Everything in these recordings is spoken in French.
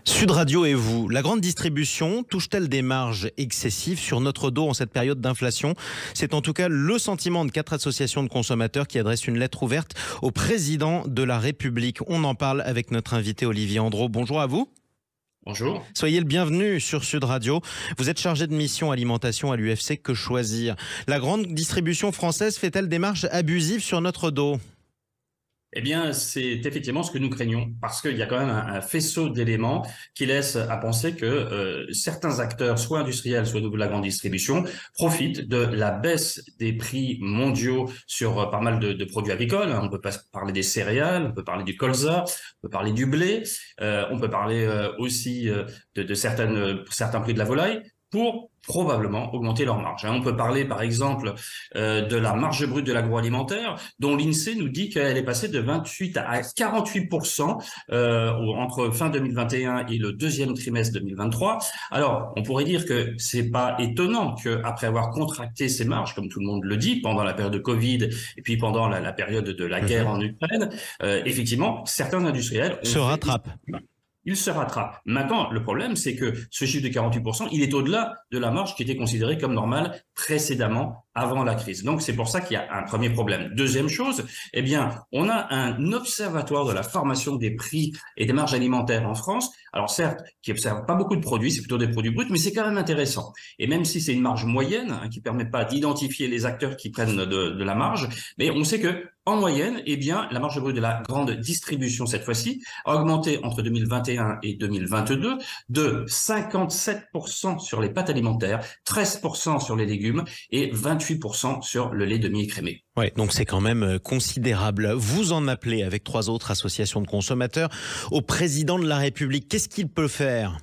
Sud Radio et vous, la grande distribution touche-t-elle des marges excessives sur notre dos en cette période d'inflation? C'est en tout cas le sentiment de 4 associations de consommateurs qui adressent une lettre ouverte au président de la République. On en parle avec notre invité Olivier Andro. Bonjour à vous. Bonjour. Soyez le bienvenu sur Sud Radio. Vous êtes chargé de mission alimentation à l'UFC Que Choisir. La grande distribution française fait-elle des marges abusives sur notre dos ? Eh bien, c'est effectivement ce que nous craignons, parce qu'il y a quand même un faisceau d'éléments qui laisse à penser que certains acteurs, soit industriels, soit de la grande distribution, profitent de la baisse des prix mondiaux sur pas mal de produits agricoles. On peut parler des céréales, on peut parler du colza, on peut parler du blé, on peut parler aussi de certains prix de la volaille, pour probablement augmenter leur marge. On peut parler par exemple de la marge brute de l'agroalimentaire, dont l'INSEE nous dit qu'elle est passée de 28 à 48% entre fin 2021 et le deuxième trimestre 2023. Alors, on pourrait dire que c'est pas étonnant qu'après avoir contracté ces marges, comme tout le monde le dit, pendant la période de Covid et puis pendant la période de la guerre en Ukraine, effectivement, certains industriels se rattrapent. Il se rattrape. Maintenant, le problème, c'est que ce chiffre de 48%, il est au-delà de la marge qui était considérée comme normale précédemment, avant la crise. Donc, c'est pour ça qu'il y a un premier problème. Deuxième chose, eh bien, on a un observatoire de la formation des prix et des marges alimentaires en France. Alors, certes, qui observe pas beaucoup de produits, c'est plutôt des produits bruts, mais c'est quand même intéressant. Et même si c'est une marge moyenne, qui permet pas d'identifier les acteurs qui prennent de la marge, mais on sait que, en moyenne, eh bien, la marge brute de la grande distribution, cette fois-ci, a augmenté entre 2021 et 2022 de 57% sur les pâtes alimentaires, 13% sur les légumes et 28% sur le lait demi-écrémé. Ouais, donc c'est quand même considérable. Vous en appelez avec 3 autres associations de consommateurs au président de la République. Qu'est-ce qu'il peut faire ?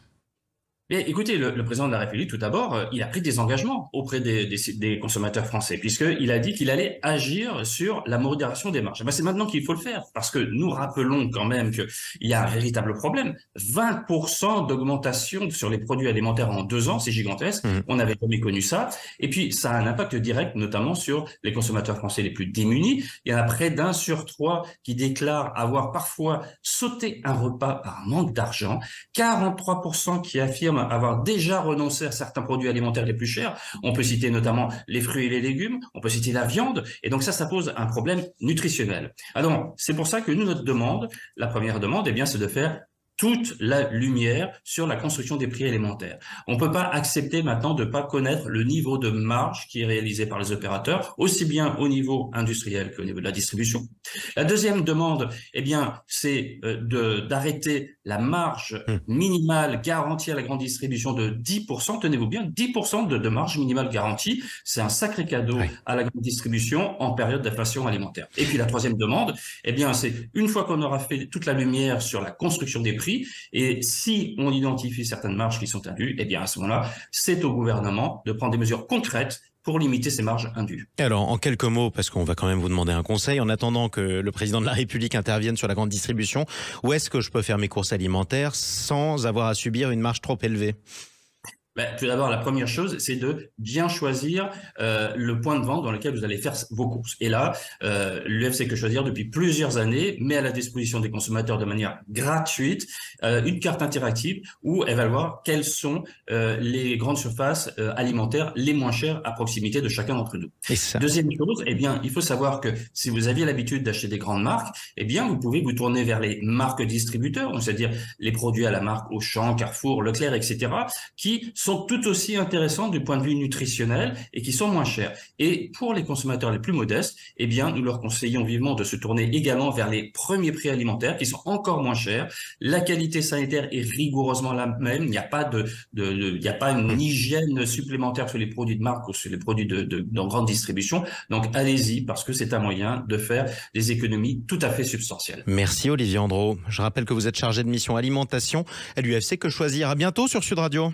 Bien, écoutez, le président de la République, tout d'abord, il a pris des engagements auprès des consommateurs français, puisqu'il a dit qu'il allait agir sur la modération des marges. Ben, c'est maintenant qu'il faut le faire, parce que nous rappelons quand même qu'il y a un véritable problème. 20% d'augmentation sur les produits alimentaires en 2 ans, c'est gigantesque. On n'avait jamais connu ça. Et puis, ça a un impact direct, notamment sur les consommateurs français les plus démunis. Il y en a près d'1 sur 3 qui déclarent avoir parfois sauté un repas par manque d'argent. 43% qui affirment avoir déjà renoncé à certains produits alimentaires les plus chers. On peut citer notamment les fruits et les légumes, on peut citer la viande, et donc ça pose un problème nutritionnel. Alors, c'est pour ça que nous, notre demande, la première demande, eh bien, c'est de faire toute la lumière sur la construction des prix alimentaires. On ne peut pas accepter maintenant de ne pas connaître le niveau de marge qui est réalisé par les opérateurs, aussi bien au niveau industriel qu'au niveau de la distribution. La deuxième demande, eh bien, c'est d'arrêter la marge minimale garantie à la grande distribution de 10%. Tenez-vous bien, 10% de marge minimale garantie, c'est un sacré cadeau à la grande distribution en période d'inflation alimentaire. Et puis la troisième demande, eh bien, c'est une fois qu'on aura fait toute la lumière sur la construction des prix, et si on identifie certaines marges qui sont indues, eh bien à ce moment-là, c'est au gouvernement de prendre des mesures concrètes pour limiter ces marges indues. Alors, en quelques mots, parce qu'on va quand même vous demander un conseil, en attendant que le président de la République intervienne sur la grande distribution, où est-ce que je peux faire mes courses alimentaires sans avoir à subir une marge trop élevée ? Ben, tout d'abord, la première chose, c'est de bien choisir le point de vente dans lequel vous allez faire vos courses. Et là, l'UFC Que Choisir, depuis plusieurs années, met à la disposition des consommateurs de manière gratuite une carte interactive où elle va voir quelles sont les grandes surfaces alimentaires les moins chères à proximité de chacun d'entre nous. Deuxième chose, eh bien, il faut savoir que si vous aviez l'habitude d'acheter des grandes marques, eh bien, vous pouvez vous tourner vers les marques distributeurs, c'est-à-dire les produits à la marque Auchan, Carrefour, Leclerc, etc., qui sont tout aussi intéressants du point de vue nutritionnel et qui sont moins chers. Et pour les consommateurs les plus modestes, eh bien, nous leur conseillons vivement de se tourner également vers les premiers prix alimentaires qui sont encore moins chers. La qualité sanitaire est rigoureusement la même. Il n'y a pas il n'y a pas une hygiène supplémentaire sur les produits de marque ou sur les produits de grande distribution. Donc, allez-y parce que c'est un moyen de faire des économies tout à fait substantielles. Merci Olivier Andro. Je rappelle que vous êtes chargé de mission alimentation à l'UFC Que Choisir. À bientôt sur Sud Radio.